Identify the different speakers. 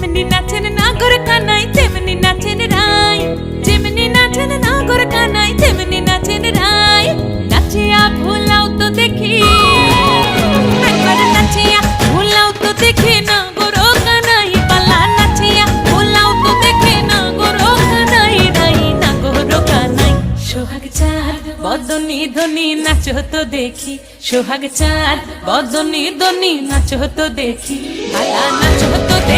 Speaker 1: যেমনি নাচেন নাগর কানাই তেমনি নাচেন রাই, যেমনি নাচেন নাগর কানাই তেমনি নাচেন রাই। নাচিয়া ভুলাও তো দেখি, একবার নাচিয়া ভুলাও তো দেখি নাগর কানাই পালা, নাচিয়া ভুলাও তো দেখি নাগর কানাই রাই, নাগর কানাই। সোহাগ চাঁদ বদনি ধনি নাচো তো দেখি, সোহাগ চাঁদ বদনি ধনি নাচো তো দেখি, পালা নাচো তো দেখি।